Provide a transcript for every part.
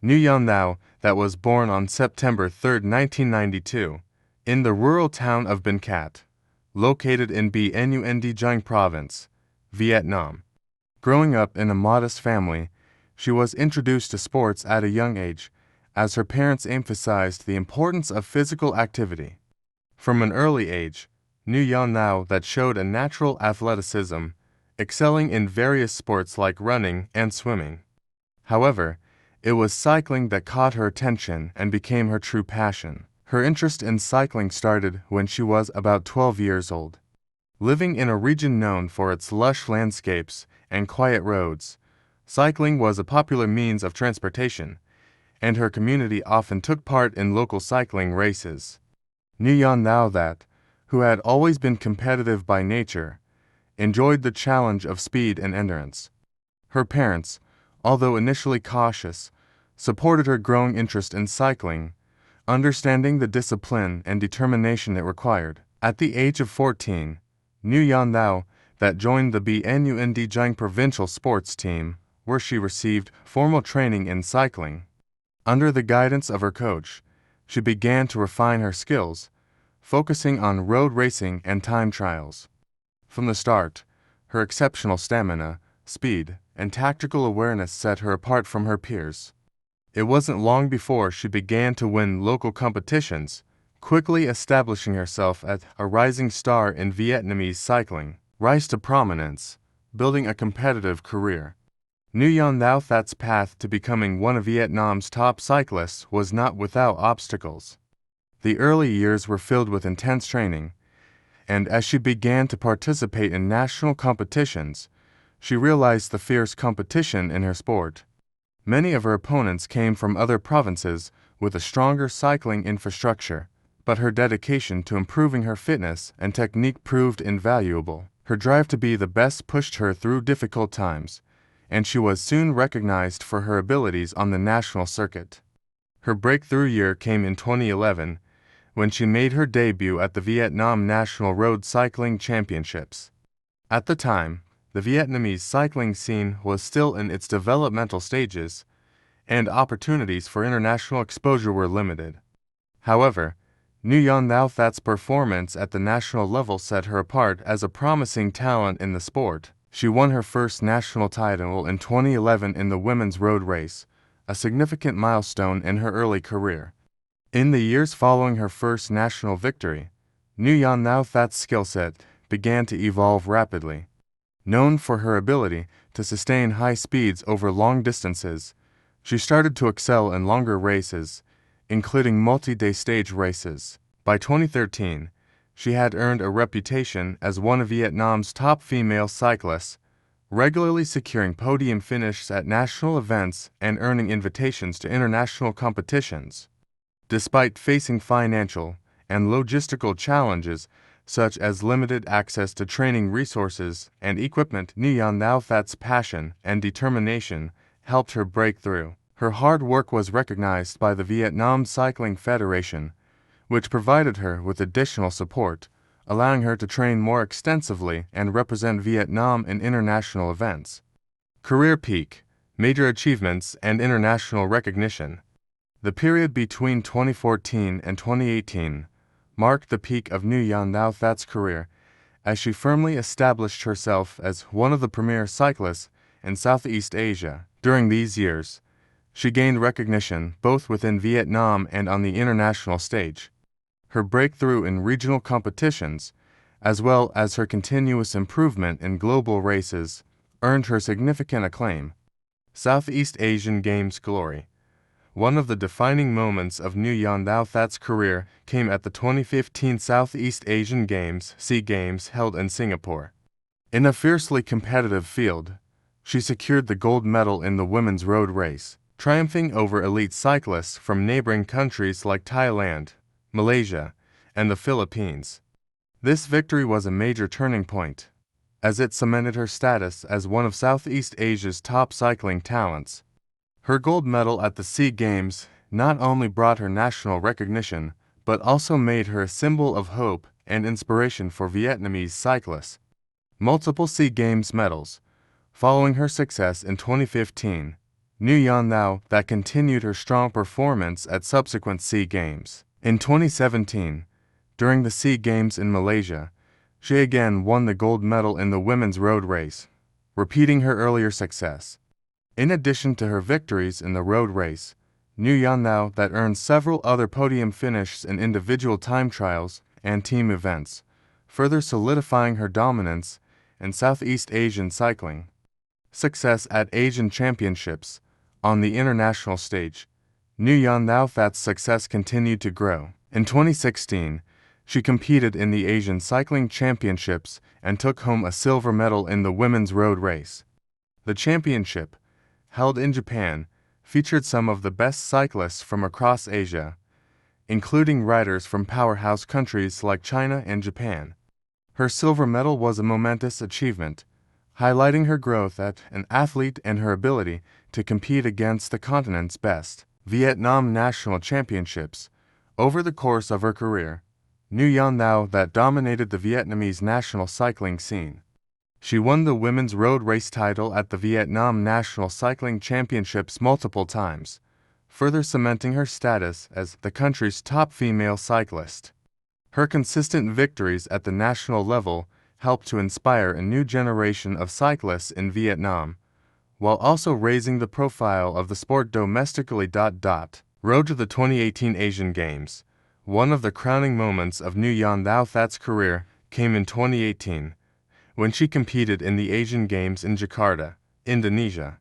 Nguyen Thao, that was born on September 3, 1992, in the rural town of Binh Cat, located in Buen Di Giang Province, Vietnam. Growing up in a modest family, she was introduced to sports at a young age, as her parents emphasized the importance of physical activity. From an early age, Nguyen Thao that showed a natural athleticism, excelling in various sports like running and swimming. However, it was cycling that caught her attention and became her true passion. Her interest in cycling started when she was about 12 years old. Living in a region known for its lush landscapes and quiet roads, cycling was a popular means of transportation, and her community often took part in local cycling races. Nguyen Thao that, who had always been competitive by nature, enjoyed the challenge of speed and endurance. Her parents, although initially cautious, supported her growing interest in cycling, understanding the discipline and determination it required. At the age of 14, Nguyen Thao that joined the Buen Di Giang provincial sports team, where she received formal training in cycling. Under the guidance of her coach, she began to refine her skills, focusing on road racing and time trials. From the start, her exceptional stamina, speed, and tactical awareness set her apart from her peers. It wasn't long before she began to win local competitions, quickly establishing herself as a rising star in Vietnamese cycling, rise to prominence, building a competitive career. Nguyen Thao That's path to becoming one of Vietnam's top cyclists was not without obstacles. The early years were filled with intense training, and as she began to participate in national competitions, she realized the fierce competition in her sport. Many of her opponents came from other provinces with a stronger cycling infrastructure, but her dedication to improving her fitness and technique proved invaluable. Her drive to be the best pushed her through difficult times, and she was soon recognized for her abilities on the national circuit. Her breakthrough year came in 2011, when she made her debut at the Vietnam National Road Cycling Championships. At the time, the Vietnamese cycling scene was still in its developmental stages, and opportunities for international exposure were limited. However, Nguyen Thao That's performance at the national level set her apart as a promising talent in the sport. She won her first national title in 2011 in the women's road race, a significant milestone in her early career. In the years following her first national victory, Nguyen Thao That's skill set began to evolve rapidly. Known for her ability to sustain high speeds over long distances, she started to excel in longer races, including multi-day stage races. By 2013, she had earned a reputation as one of Vietnam's top female cyclists, regularly securing podium finishes at national events and earning invitations to international competitions. Despite facing financial and logistical challenges such as limited access to training resources and equipment, Nguyen Thao That's passion and determination helped her break through. Her hard work was recognized by the Vietnam Cycling Federation, which provided her with additional support, allowing her to train more extensively and represent Vietnam in international events. Career peak, major achievements, and international recognition. The period between 2014 and 2018 marked the peak of Nguyen Thao That's career, as she firmly established herself as one of the premier cyclists in Southeast Asia. During these years, she gained recognition both within Vietnam and on the international stage. Her breakthrough in regional competitions, as well as her continuous improvement in global races, earned her significant acclaim. Southeast Asian Games glory. One of the defining moments of Nguyen Thao That's career came at the 2015 Southeast Asian Games (SEA Games) held in Singapore. In a fiercely competitive field, she secured the gold medal in the women's road race, triumphing over elite cyclists from neighboring countries like Thailand, Malaysia, and the Philippines. This victory was a major turning point, as it cemented her status as one of Southeast Asia's top cycling talents. Her gold medal at the SEA Games not only brought her national recognition, but also made her a symbol of hope and inspiration for Vietnamese cyclists. Multiple SEA Games medals. Following her success in 2015, Nguyen Thao that continued her strong performance at subsequent SEA Games. In 2017, during the SEA Games in Malaysia, she again won the gold medal in the women's road race, repeating her earlier success. In addition to her victories in the road race, Nguyen Thao that earned several other podium finishes in individual time trials and team events, further solidifying her dominance in Southeast Asian cycling. Success at Asian Championships. On the international stage, Nguyen Thao That's success continued to grow. In 2016, she competed in the Asian Cycling Championships and took home a silver medal in the women's road race. The championship, held in Japan, featured some of the best cyclists from across Asia, including riders from powerhouse countries like China and Japan. Her silver medal was a momentous achievement, highlighting her growth as an athlete and her ability to compete against the continent's best. Vietnam National Championships. Over the course of her career, Nguyen Thao that dominated the Vietnamese national cycling scene. She won the women's road race title at the Vietnam National Cycling Championships multiple times, further cementing her status as the country's top female cyclist. Her consistent victories at the national level helped to inspire a new generation of cyclists in Vietnam, while also raising the profile of the sport domestically. Road to the 2018 Asian Games. One of the crowning moments of Nguyen Thao That's career came in 2018, when she competed in the Asian Games in Jakarta, Indonesia.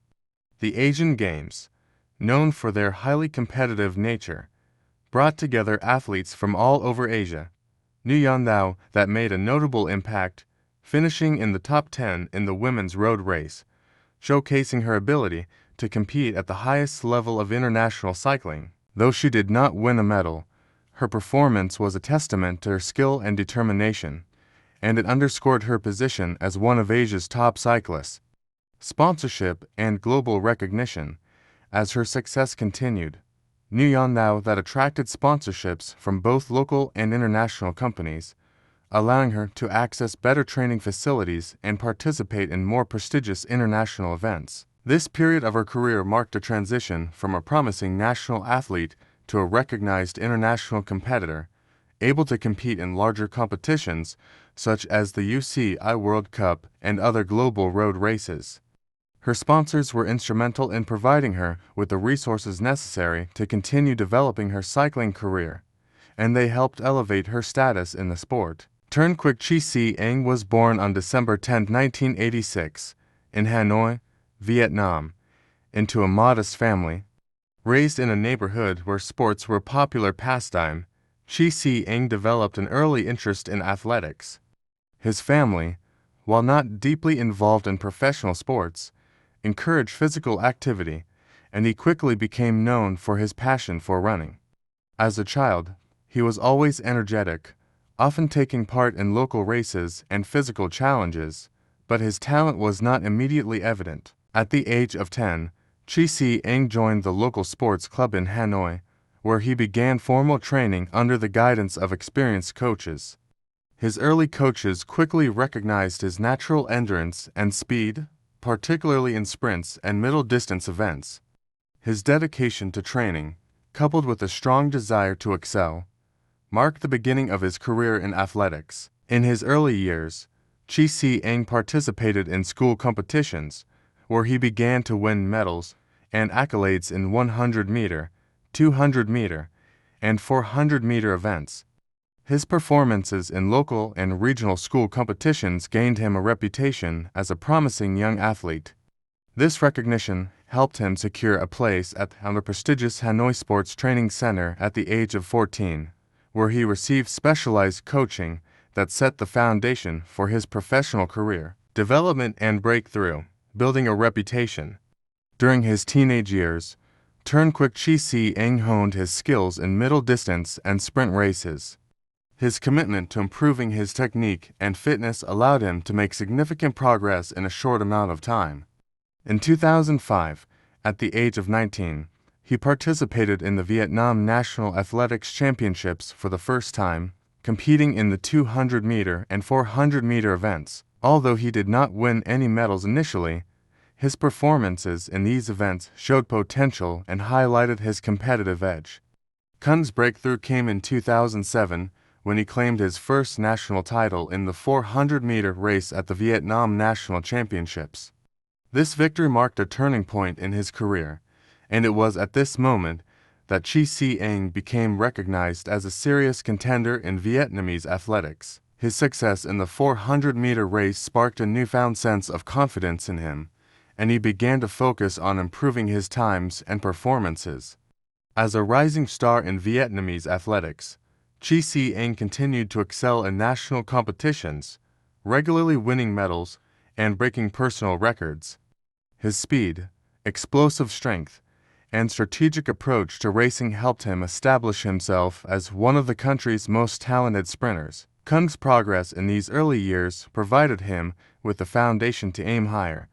The Asian Games, known for their highly competitive nature, brought together athletes from all over Asia. Nguyen Thao that made a notable impact, finishing in the top 10 in the women's road race, showcasing her ability to compete at the highest level of international cycling. Though she did not win a medal, her performance was a testament to her skill and determination, and it underscored her position as one of Asia's top cyclists. Sponsorship and global recognition. As her success continued, Nguyen Thao that attracted sponsorships from both local and international companies, allowing her to access better training facilities and participate in more prestigious international events. This period of her career marked a transition from a promising national athlete to a recognized international competitor, able to compete in larger competitions such as the UCI World Cup and other global road races. Her sponsors were instrumental in providing her with the resources necessary to continue developing her cycling career, and they helped elevate her status in the sport. Trân Quoc Chi Si-Eng was born on December 10, 1986, in Hanoi, Vietnam, into a modest family. Raised in a neighborhood where sports were a popular pastime, Chi Si-Eng developed an early interest in athletics. His family, while not deeply involved in professional sports, encouraged physical activity, and he quickly became known for his passion for running. As a child, he was always energetic, often taking part in local races and physical challenges, but his talent was not immediately evident. At the age of 10, Chi Si-Eng joined the local sports club in Hanoi, where he began formal training under the guidance of experienced coaches. His early coaches quickly recognized his natural endurance and speed, particularly in sprints and middle-distance events. His dedication to training, coupled with a strong desire to excel, marked the beginning of his career in athletics. In his early years, Chi Si-Eng participated in school competitions, where he began to win medals and accolades in 100-meter, 200-meter, and 400-meter events. His performances in local and regional school competitions gained him a reputation as a promising young athlete. This recognition helped him secure a place at the prestigious Hanoi Sports Training Center at the age of 14, where he received specialized coaching that set the foundation for his professional career. Development and breakthrough. Building a reputation. During his teenage years, Trân Quoc Chi Si-Eng honed his skills in middle distance and sprint races. His commitment to improving his technique and fitness allowed him to make significant progress in a short amount of time. In 2005, at the age of 19, he participated in the Vietnam National Athletics Championships for the first time, competing in the 200-meter and 400-meter events. Although he did not win any medals initially, His performances in these events showed potential and highlighted his competitive edge. Kun's breakthrough came in 2007 when he claimed his first national title in the 400-meter race at the Vietnam National Championships. This victory marked a turning point in his career, and it was at this moment that Chi Si Eng became recognized as a serious contender in Vietnamese athletics. His success in the 400-meter race sparked a newfound sense of confidence in him, and he began to focus on improving his times and performances. As a rising star in Vietnamese athletics, Chi Si Eng continued to excel in national competitions, regularly winning medals and breaking personal records. His speed, explosive strength, and strategic approach to racing helped him establish himself as one of the country's most talented sprinters. Kun's progress in these early years provided him with the foundation to aim higher,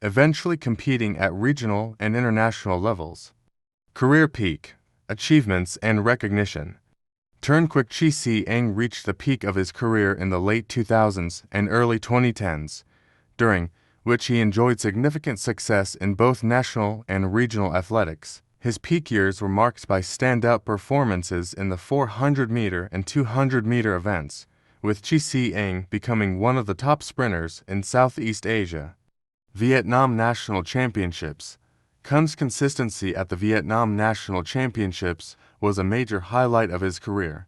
eventually competing at regional and international levels. Career peak, achievements, and recognition. Turnquik Chi Si Eng reached the peak of his career in the late 2000s and early 2010s, during which he enjoyed significant success in both national and regional athletics. His peak years were marked by standout performances in the 400-meter and 200-meter events, with Chi Si Eng becoming one of the top sprinters in Southeast Asia. Vietnam National Championships. Kun's consistency at the Vietnam National Championships was a major highlight of his career.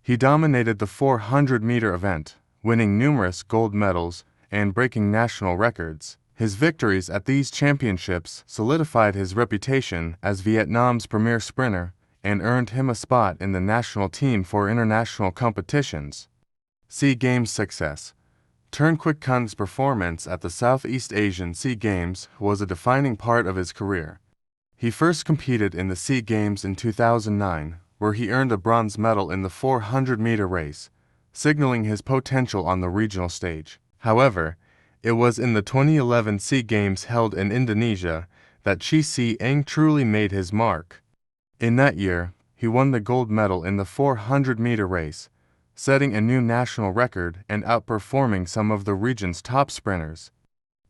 He dominated the 400-meter event, winning numerous gold medals and breaking national records. His victories at these championships solidified his reputation as Vietnam's premier sprinter and earned him a spot in the national team for international competitions. SEA Games success. Turnquik Kun's performance at the Southeast Asian SEA Games was a defining part of his career. He first competed in the SEA Games in 2009, where he earned a bronze medal in the 400-meter race, signaling his potential on the regional stage. However, it was in the 2011 SEA Games held in Indonesia that Chi Si Eng truly made his mark. In that year, he won the gold medal in the 400-meter race, setting a new national record and outperforming some of the region's top sprinters.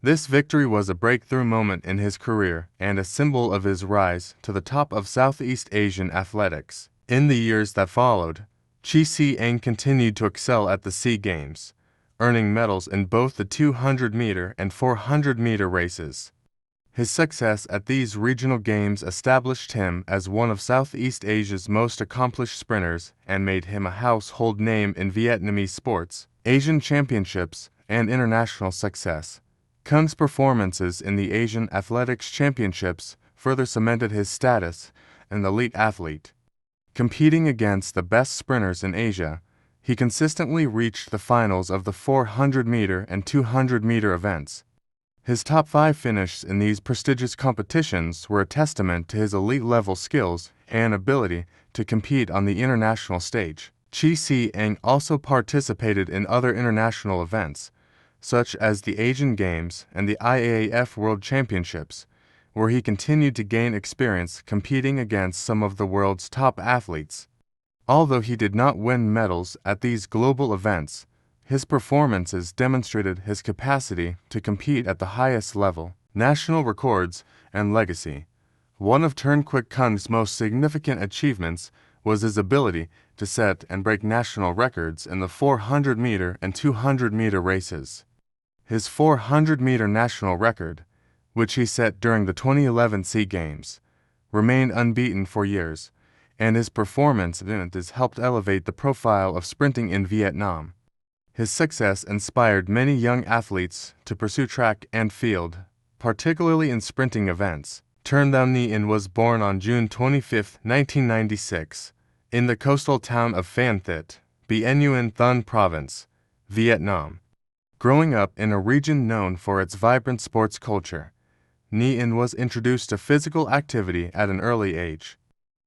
This victory was a breakthrough moment in his career and a symbol of his rise to the top of Southeast Asian athletics. In the years that followed, Chi Si Eng continued to excel at the SEA Games, earning medals in both the 200-meter and 400-meter races. His success at these regional games established him as one of Southeast Asia's most accomplished sprinters and made him a household name in Vietnamese sports, Asian championships, and international success. Kun's performances in the Asian Athletics Championships further cemented his status as an elite athlete. Competing against the best sprinters in Asia, he consistently reached the finals of the 400-meter and 200-meter events. His top 5 finishes in these prestigious competitions were a testament to his elite-level skills and ability to compete on the international stage. Chi Si Eng also participated in other international events, such as the Asian Games and the IAAF World Championships, where he continued to gain experience competing against some of the world's top athletes. Although he did not win medals at these global events, his performances demonstrated his capacity to compete at the highest level. National records and legacy. One of Turnquik Kun's most significant achievements was his ability to set and break national records in the 400-meter and 200-meter races. His 400-meter national record, which he set during the 2011 SEA Games, remained unbeaten for years, and his performance in it has helped elevate the profile of sprinting in Vietnam. His success inspired many young athletes to pursue track and field, particularly in sprinting events. Tran Thao Nguyen was born on June 25, 1996, in the coastal town of Phan Thit, Bien Nguyen Thuan Province, Vietnam. Growing up in a region known for its vibrant sports culture, Nguyen was introduced to physical activity at an early age.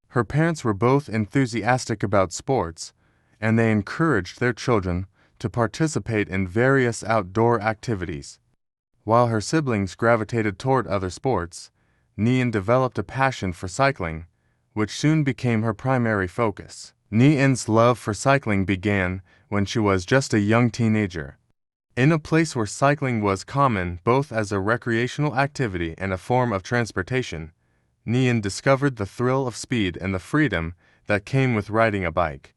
Her parents were both enthusiastic about sports, and they encouraged their children to participate in various outdoor activities. While her siblings gravitated toward other sports, Nguyen developed a passion for cycling, which soon became her primary focus. Nguyen's love for cycling began when she was just a young teenager. In a place where cycling was common both as a recreational activity and a form of transportation, Ni Yin discovered the thrill of speed and the freedom that came with riding a bike.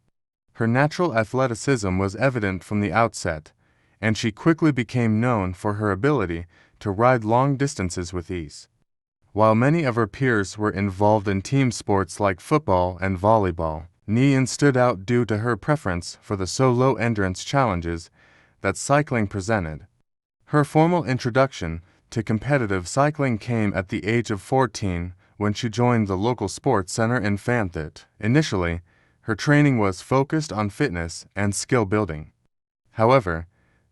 Her natural athleticism was evident from the outset, and she quickly became known for her ability to ride long distances with ease. While many of her peers were involved in team sports like football and volleyball, Ni Yin stood out due to her preference for the solo endurance challenges that cycling presented. Her formal introduction to competitive cycling came at the age of 14 when she joined the local sports center in Phan Initially, her training was focused on fitness and skill building. However,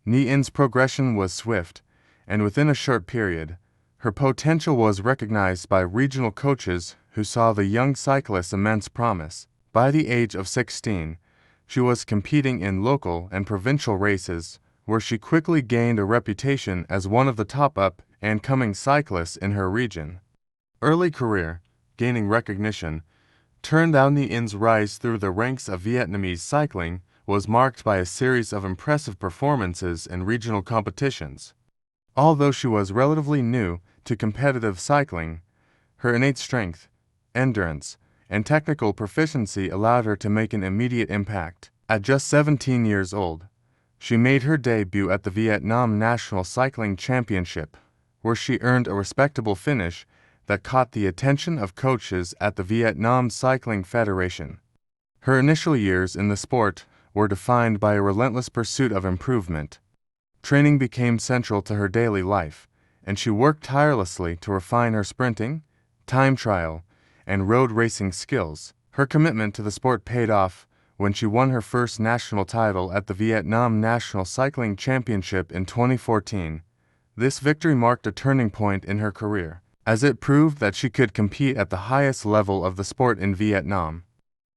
Ni Yin's progression was swift, and within a short period, her potential was recognized by regional coaches who saw the young cyclist's immense promise. By the age of 16, she was competing in local and provincial races, where she quickly gained a reputation as one of the top up-and-coming cyclists in her region. Early career, gaining recognition, turned out Ni Yin's rise through the ranks of Vietnamese cycling was marked by a series of impressive performances in regional competitions. Although she was relatively new to competitive cycling, her innate strength, endurance, and technical proficiency allowed her to make an immediate impact. At just 17 years old, she made her debut at the Vietnam National Cycling Championship, where she earned a respectable finish that caught the attention of coaches at the Vietnam Cycling Federation. Her initial years in the sport were defined by a relentless pursuit of improvement. Training became central to her daily life, and she worked tirelessly to refine her sprinting, time trial, and road racing skills. Her commitment to the sport paid off when she won her first national title at the Vietnam National Cycling Championship in 2014. This victory marked a turning point in her career, as it proved that she could compete at the highest level of the sport in Vietnam.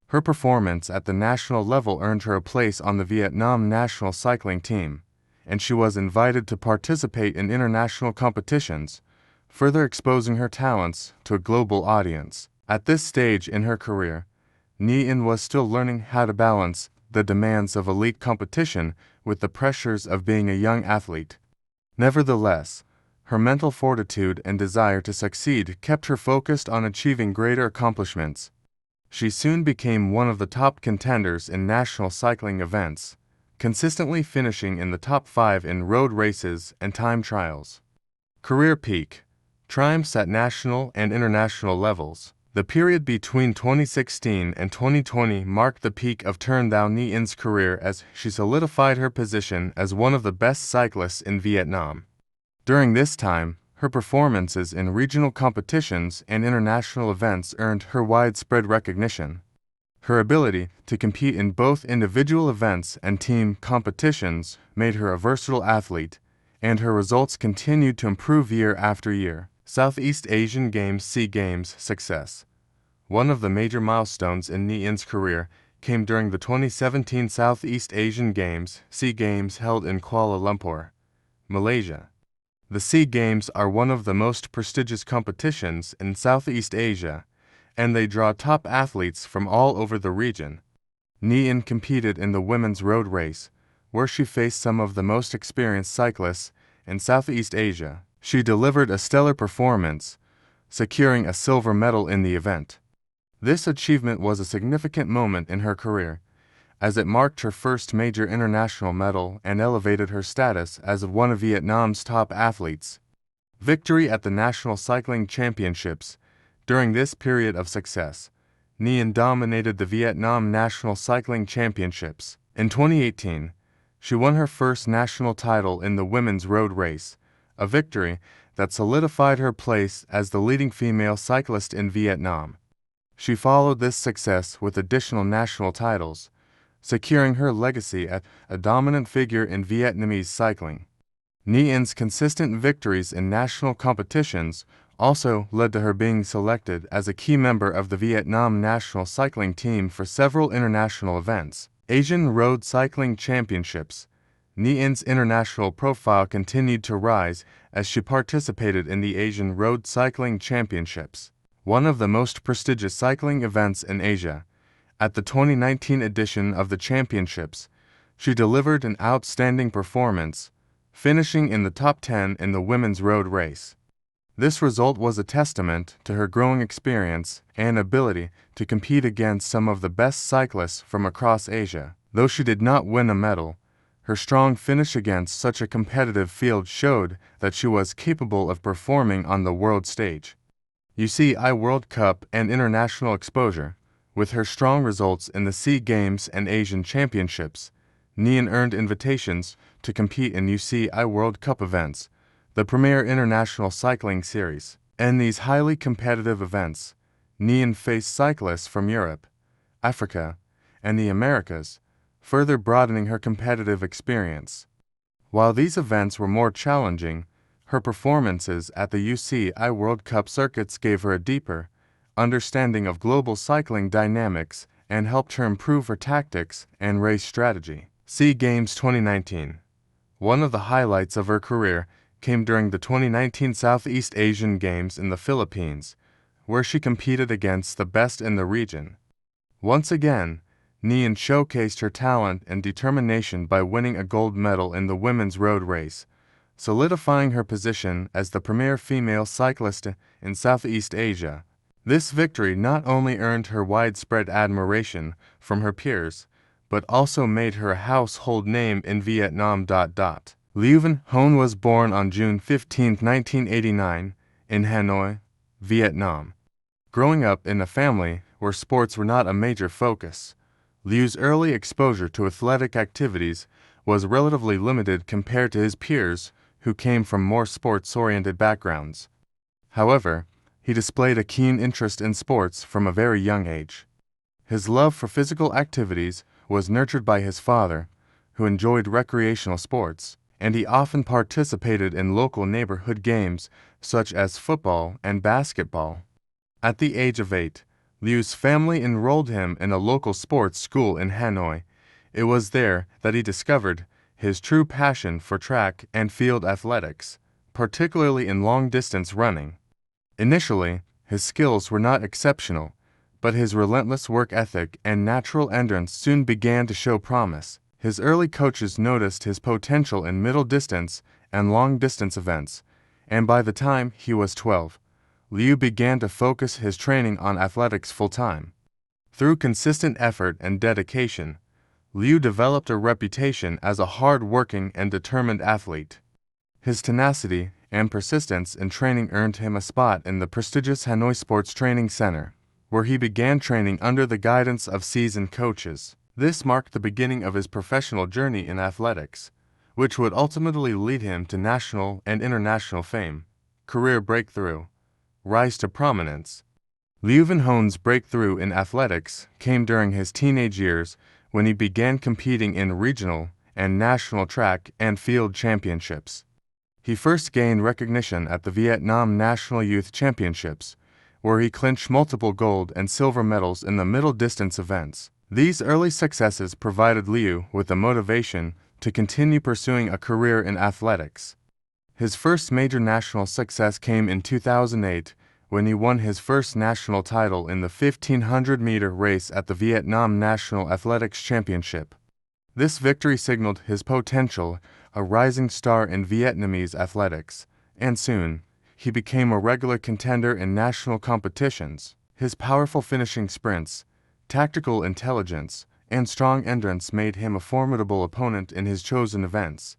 Her performance at the national level earned her a place on the Vietnam national cycling team, and she was invited to participate in international competitions, further exposing her talents to a global audience. At this stage in her career, Ni Yin was still learning how to balance the demands of elite competition with the pressures of being a young athlete. Nevertheless, her mental fortitude and desire to succeed kept her focused on achieving greater accomplishments. She soon became one of the top contenders in national cycling events, consistently finishing in the top 5 in road races and time trials. Career peak: triumphs at national and international levels. The period between 2016 and 2020 marked the peak of Turned Thou Ni Yin's career as she solidified her position as one of the best cyclists in Vietnam. During this time, her performances in regional competitions and international events earned her widespread recognition. Her ability to compete in both individual events and team competitions made her a versatile athlete, and her results continued to improve year after year. Southeast Asian Games SEA Games success. One of the major milestones in Ni Yin's career came during the 2017 Southeast Asian Games SEA Games held in Kuala Lumpur, Malaysia. The SEA Games are one of the most prestigious competitions in Southeast Asia, and they draw top athletes from all over the region. Ni Yin competed in the women's road race, where she faced some of the most experienced cyclists in Southeast Asia. She delivered a stellar performance, securing a silver medal in the event. This achievement was a significant moment in her career, as it marked her first major international medal and elevated her status as one of Vietnam's top athletes. Victory at the National Cycling Championships. During this period of success, Ni Yin dominated the Vietnam National Cycling Championships. In 2018, she won her first national title in the women's road race, a victory that solidified her place as the leading female cyclist in Vietnam. She followed this success with additional national titles, securing her legacy as a dominant figure in Vietnamese cycling. Ni Yin's consistent victories in national competitions also led to her being selected as a key member of the Vietnam national cycling team for several international events. Asian Road Cycling Championships. Ni Yin's international profile continued to rise as she participated in the Asian Road Cycling Championships, one of the most prestigious cycling events in Asia. At the 2019 edition of the championships, she delivered an outstanding performance, finishing in the top 10 in the women's road race. This result was a testament to her growing experience and ability to compete against some of the best cyclists from across Asia. Though she did not win a medal, her strong finish against such a competitive field showed that she was capable of performing on the world stage. UCI World Cup and international exposure. With her strong results in the SEA Games and Asian Championships, Nguyen earned invitations to compete in UCI World Cup events, the premier international cycling series. In these highly competitive events, Nguyen faced cyclists from Europe, Africa, and the Americas, further broadening her competitive experience. While these events were more challenging, her performances at the UCI World Cup circuits gave her a deeper understanding of global cycling dynamics and helped her improve her tactics and race strategy. SEA Games 2019. One of the highlights of her career came during the 2019 Southeast Asian Games in the Philippines, where she competed against the best in the region. Once again, Nguyen showcased her talent and determination by winning a gold medal in the women's road race, solidifying her position as the premier female cyclist in Southeast Asia. This victory not only earned her widespread admiration from her peers, but also made her a household name in Vietnam. Liu Van Hoan was born on June 15, 1989, in Hanoi, Vietnam. Growing up in a family where sports were not a major focus, Liu's early exposure to athletic activities was relatively limited compared to his peers who came from more sports-oriented backgrounds. However, he displayed a keen interest in sports from a very young age. His love for physical activities was nurtured by his father, who enjoyed recreational sports, and he often participated in local neighborhood games such as football and basketball. At the age of 8, Liu's family enrolled him in a local sports school in Hanoi. It was there that he discovered his true passion for track and field athletics, particularly in long-distance running. Initially, his skills were not exceptional, but his relentless work ethic and natural endurance soon began to show promise. His early coaches noticed his potential in middle-distance and long-distance events, and by the time he was 12, Liu began to focus his training on athletics full-time. Through consistent effort and dedication, Liu developed a reputation as a hard-working and determined athlete. His tenacity and persistence in training earned him a spot in the prestigious Hanoi Sports Training Center, where he began training under the guidance of seasoned coaches. This marked the beginning of his professional journey in athletics, which would ultimately lead him to national and international fame. Career breakthrough. Rise to prominence. Liu Van Hoan's breakthrough in athletics came during his teenage years when he began competing in regional and national track and field championships. He first gained recognition at the Vietnam National Youth Championships, where he clinched multiple gold and silver medals in the middle distance events. These early successes provided Liu with the motivation to continue pursuing a career in athletics. His first major national success came in 2008 when he won his first national title in the 1500-meter race at the Vietnam National Athletics Championship. This victory signaled his potential, a rising star in Vietnamese athletics, and soon, he became a regular contender in national competitions. His powerful finishing sprints, tactical intelligence, and strong endurance made him a formidable opponent in his chosen events.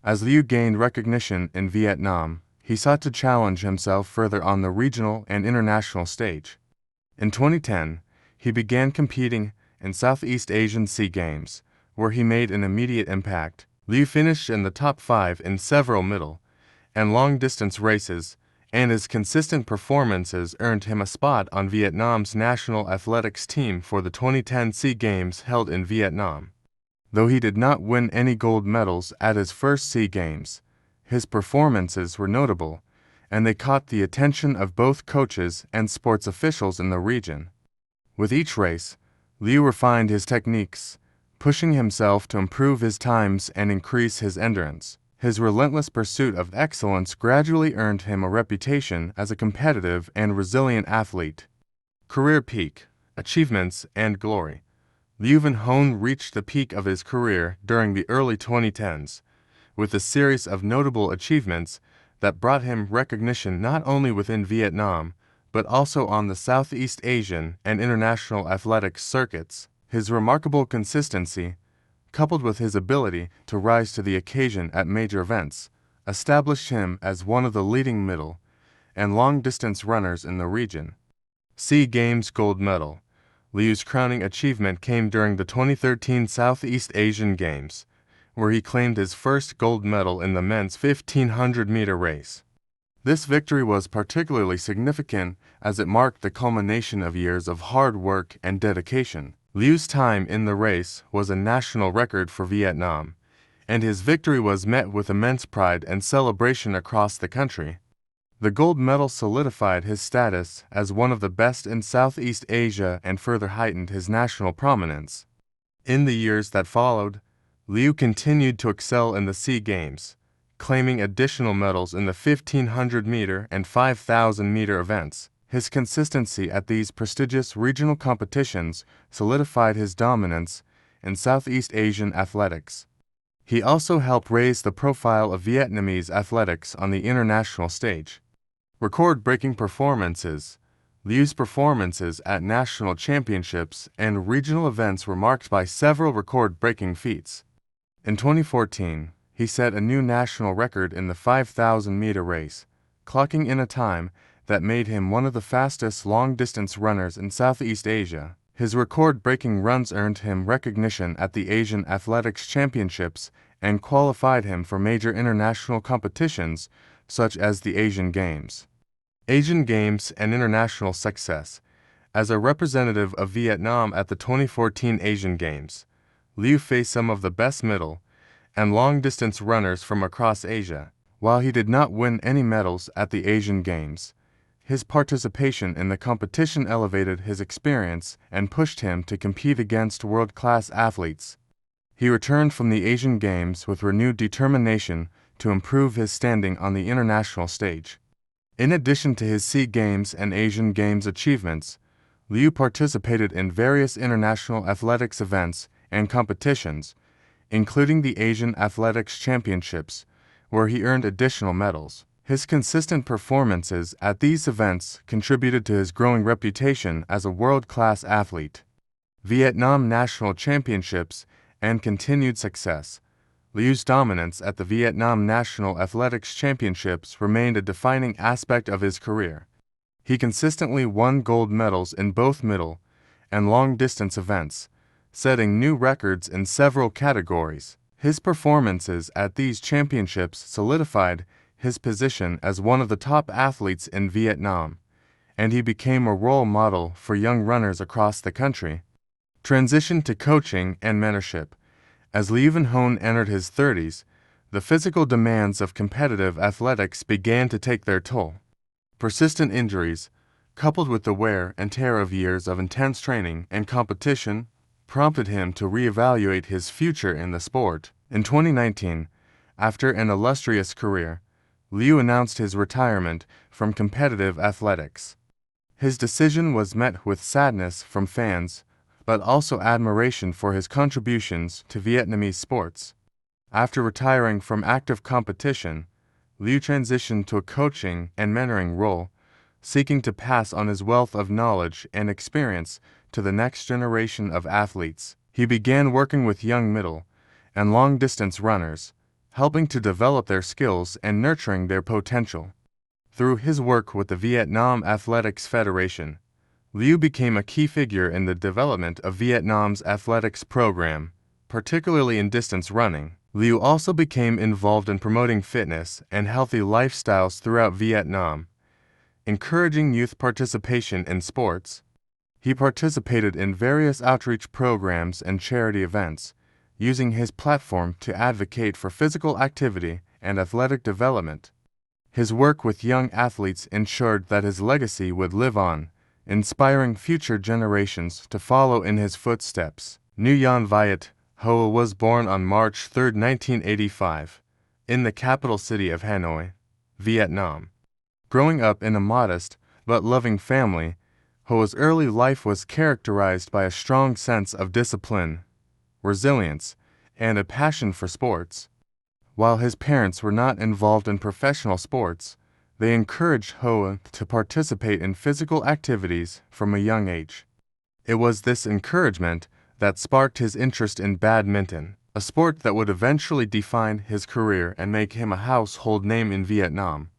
As Liu gained recognition in Vietnam, he sought to challenge himself further on the regional and international stage. In 2010, he began competing in Southeast Asian SEA Games, where he made an immediate impact. Liu finished in the top 5 in several middle and long-distance races, and his consistent performances earned him a spot on Vietnam's national athletics team for the 2010 SEA Games held in Vietnam. Though he did not win any gold medals at his first SEA Games, his performances were notable, and they caught the attention of both coaches and sports officials in the region. With each race, Liu refined his techniques, pushing himself to improve his times and increase his endurance. His relentless pursuit of excellence gradually earned him a reputation as a competitive and resilient athlete. Career peak, achievements, and glory. Liu Van Hoan reached the peak of his career during the early 2010s, with a series of notable achievements that brought him recognition not only within Vietnam, but also on the Southeast Asian and international athletics circuits. His remarkable consistency, coupled with his ability to rise to the occasion at major events, established him as one of the leading middle and long-distance runners in the region. SEA Games gold medal. Liu's crowning achievement came during the 2013 Southeast Asian Games, where he claimed his first gold medal in the men's 1500-meter race. This victory was particularly significant as it marked the culmination of years of hard work and dedication. Liu's time in the race was a national record for Vietnam, and his victory was met with immense pride and celebration across the country. The gold medal solidified his status as one of the best in Southeast Asia and further heightened his national prominence. In the years that followed, Liu continued to excel in the SEA Games, claiming additional medals in the 1500-meter and 5000-meter events. His consistency at these prestigious regional competitions solidified his dominance in Southeast Asian athletics. He also helped raise the profile of Vietnamese athletics on the international stage. Record-breaking performances. Liu's performances at national championships and regional events were marked by several record-breaking feats. In 2014, he set a new national record in the 5,000-meter race, clocking in a time that made him one of the fastest long-distance runners in Southeast Asia. His record-breaking runs earned him recognition at the Asian Athletics Championships and qualified him for major international competitions such as the Asian Games. Asian Games and international success. As a representative of Vietnam at the 2014 Asian Games, Liu faced some of the best middle and long-distance runners from across Asia. While he did not win any medals at the Asian Games, his participation in the competition elevated his experience and pushed him to compete against world-class athletes. He returned from the Asian Games with renewed determination to improve his standing on the international stage. In addition to his SEA Games and Asian Games achievements, Liu participated in various international athletics events and competitions, including the Asian Athletics Championships, where he earned additional medals. His consistent performances at these events contributed to his growing reputation as a world-class athlete. Vietnam National Championships and continued success. Liu's dominance at the Vietnam National Athletics Championships remained a defining aspect of his career. He consistently won gold medals in both middle and long-distance events, setting new records in several categories. His performances at these championships solidified his position as one of the top athletes in Vietnam, and he became a role model for young runners across the country. Transition to coaching and mentorship. As Liu Van Hoan entered his 30s, the physical demands of competitive athletics began to take their toll. Persistent injuries, coupled with the wear and tear of years of intense training and competition, prompted him to reevaluate his future in the sport. In 2019, after an illustrious career, Liu announced his retirement from competitive athletics. His decision was met with sadness from fans, but also admiration for his contributions to Vietnamese sports. After retiring from active competition, Liu transitioned to a coaching and mentoring role, seeking to pass on his wealth of knowledge and experience to the next generation of athletes. He began working with young middle and long-distance runners, helping to develop their skills and nurturing their potential. Through his work with the Vietnam Athletics Federation, Liu became a key figure in the development of Vietnam's athletics program, particularly in distance running. Liu also became involved in promoting fitness and healthy lifestyles throughout Vietnam, encouraging youth participation in sports. He participated in various outreach programs and charity events, using his platform to advocate for physical activity and athletic development. His work with young athletes ensured that his legacy would live on, inspiring future generations to follow in his footsteps. Nguyen Viet Hoa was born on March 3, 1985, in the capital city of Hanoi, Vietnam. Growing up in a modest but loving family, Hoa's early life was characterized by a strong sense of discipline, resilience, and a passion for sports. While his parents were not involved in professional sports, they encouraged Hoa to participate in physical activities from a young age. It was this encouragement that sparked his interest in badminton, a sport that would eventually define his career and make him a household name in Vietnam.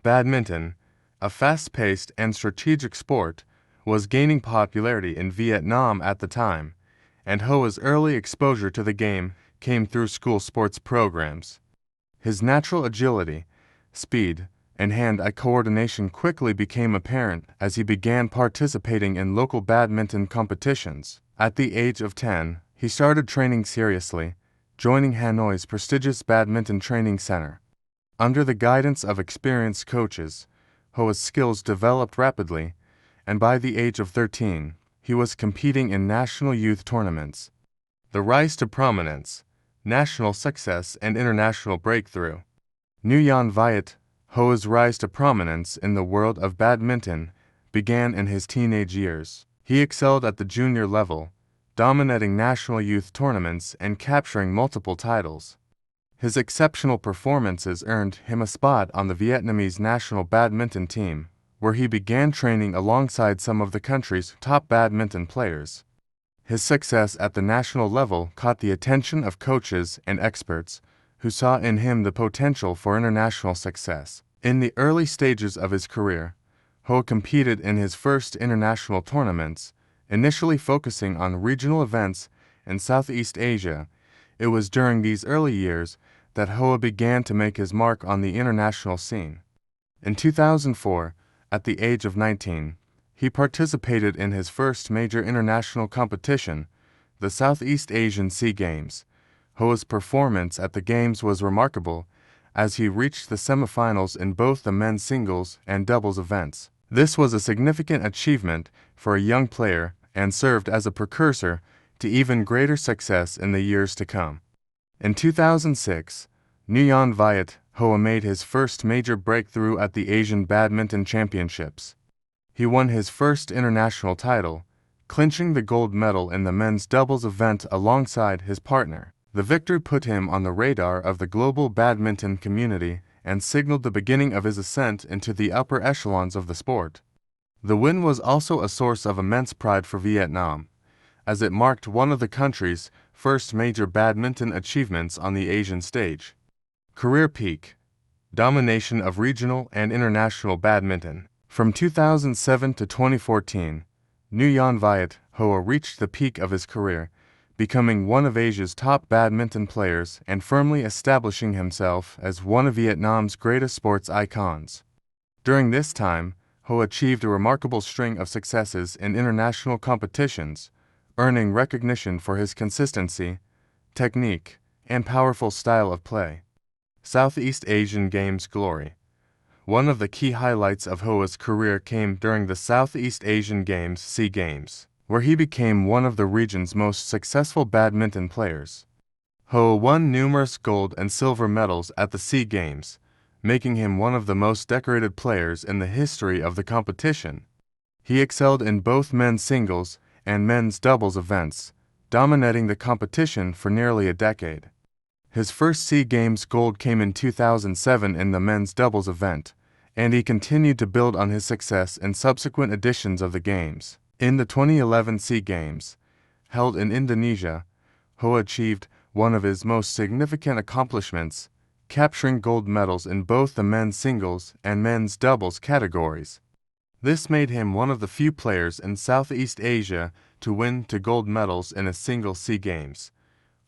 Badminton, a fast-paced and strategic sport, was gaining popularity in Vietnam at the time, and Hoa's early exposure to the game came through school sports programs. His natural agility, speed, and hand-eye coordination quickly became apparent as he began participating in local badminton competitions. At the age of 10, he started training seriously, joining Hanoi's prestigious badminton training center. Under the guidance of experienced coaches, Hoa's skills developed rapidly, and by the age of 13, he was competing in national youth tournaments. The rise to prominence, national success, and international breakthrough. Nguyen Viet, Hoa's rise to prominence in the world of badminton began in his teenage years. He excelled at the junior level, dominating national youth tournaments and capturing multiple titles. His exceptional performances earned him a spot on the Vietnamese national badminton team, where he began training alongside some of the country's top badminton players. His success at the national level caught the attention of coaches and experts, who saw in him the potential for international success. In the early stages of his career, Hoa competed in his first international tournaments, initially focusing on regional events in Southeast Asia. It was during these early years that Hoa began to make his mark on the international scene. In 2004, at the age of 19, he participated in his first major international competition, the Southeast Asian SEA Games. Hoa's performance at the Games was remarkable, as he reached the semifinals in both the men's singles and doubles events. This was a significant achievement for a young player and served as a precursor to even greater success in the years to come. In 2006, Nguyen Viet Hoa made his first major breakthrough at the Asian Badminton Championships. He won his first international title, clinching the gold medal in the men's doubles event alongside his partner. The victory put him on the radar of the global badminton community and signaled the beginning of his ascent into the upper echelons of the sport. The win was also a source of immense pride for Vietnam, as it marked one of the country's first major badminton achievements on the Asian stage. Career peak: domination of regional and international badminton. From 2007 to 2014, Nguyen Viet Hoa reached the peak of his career, becoming one of Asia's top badminton players and firmly establishing himself as one of Vietnam's greatest sports icons. During this time, Hoa achieved a remarkable string of successes in international competitions, earning recognition for his consistency, technique, and powerful style of play. Southeast Asian Games glory. One of the key highlights of Hoa's career came during the Southeast Asian Games SEA Games, where he became one of the region's most successful badminton players. Hoa won numerous gold and silver medals at the SEA Games, making him one of the most decorated players in the history of the competition. He excelled in both men's singles and men's doubles events, dominating the competition for nearly a decade. His first SEA Games gold came in 2007 in the men's doubles event, and he continued to build on his success in subsequent editions of the Games. In the 2011 SEA Games, held in Indonesia, Hoa achieved one of his most significant accomplishments, capturing gold medals in both the men's singles and men's doubles categories. This made him one of the few players in Southeast Asia to win two gold medals in a single SEA Games.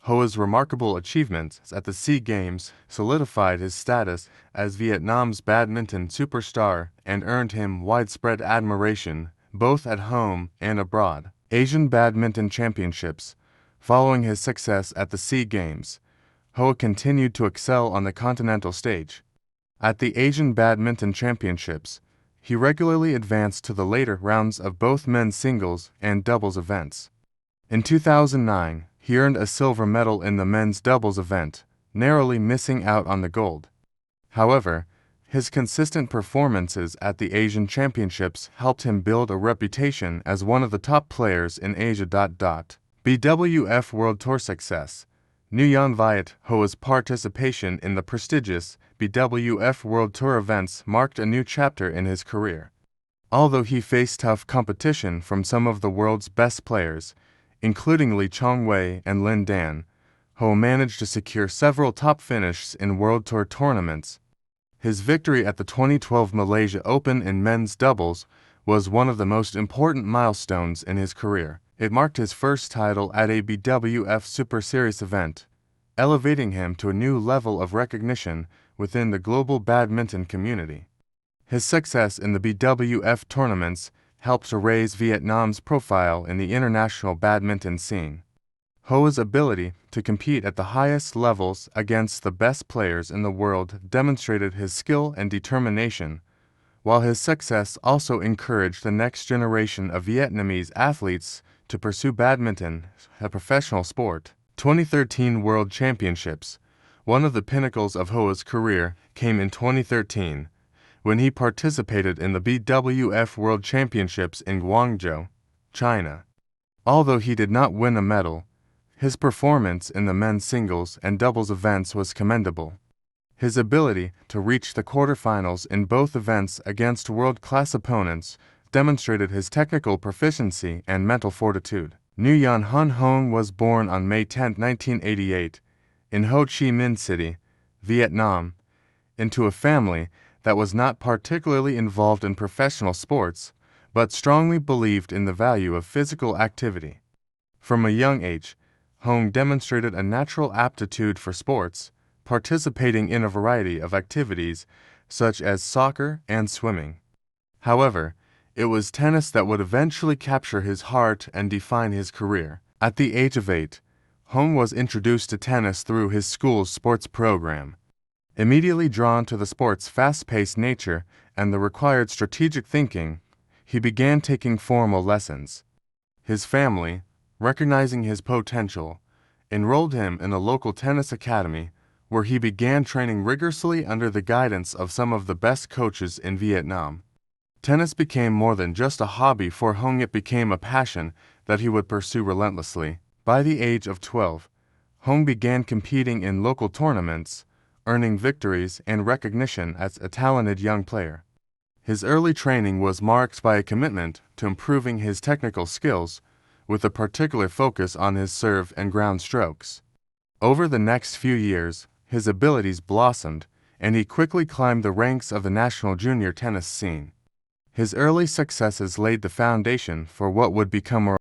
Hoa's remarkable achievements at the SEA Games solidified his status as Vietnam's badminton superstar and earned him widespread admiration both at home and abroad. Asian Badminton Championships. Following his success at the SEA Games, Hoa continued to excel on the continental stage. At the Asian Badminton Championships, he regularly advanced to the later rounds of both men's singles and doubles events. In 2009, he earned a silver medal in the men's doubles event, narrowly missing out on the gold. However, his consistent performances at the Asian Championships helped him build a reputation as one of the top players in Asia. BWF World Tour success. Nguyen Viet Ho's participation in the prestigious BWF World Tour events marked a new chapter in his career. Although he faced tough competition from some of the world's best players, including Lee Chong-wei and Lin Dan, Ho managed to secure several top finishes in World Tour tournaments. His victory at the 2012 Malaysia Open in men's doubles was one of the most important milestones in his career. It marked his first title at a BWF Super Series event, elevating him to a new level of recognition within the global badminton community. His success in the BWF tournaments helped to raise Vietnam's profile in the international badminton scene. Ho's ability to compete at the highest levels against the best players in the world demonstrated his skill and determination, while his success also encouraged the next generation of Vietnamese athletes to pursue badminton, a professional sport. 2013 World Championships. One of the pinnacles of Ho's career came in 2013, when he participated in the BWF World Championships in Guangzhou, China. Although he did not win a medal, his performance in the men's singles and doubles events was commendable. His ability to reach the quarterfinals in both events against world-class opponents demonstrated his technical proficiency and mental fortitude. Nguyen Hon Hoang was born on May 10, 1988, in Ho Chi Minh City, Vietnam, into a family that was not particularly involved in professional sports, but strongly believed in the value of physical activity. From a young age, Hoang demonstrated a natural aptitude for sports, participating in a variety of activities such as soccer and swimming. However, it was tennis that would eventually capture his heart and define his career. At the age of 8, Hoang was introduced to tennis through his school's sports program. Immediately drawn to the sport's fast-paced nature and the required strategic thinking, he began taking formal lessons. His family, recognizing his potential, enrolled him in a local tennis academy where he began training rigorously under the guidance of some of the best coaches in Vietnam. Tennis became more than just a hobby for Hoang. It became a passion that he would pursue relentlessly. By the age of 12, Hoang began competing in local tournaments, earning victories and recognition as a talented young player. His early training was marked by a commitment to improving his technical skills, with a particular focus on his serve and ground strokes. Over the next few years, his abilities blossomed, and he quickly climbed the ranks of the national junior tennis scene. His early successes laid the foundation for what would become a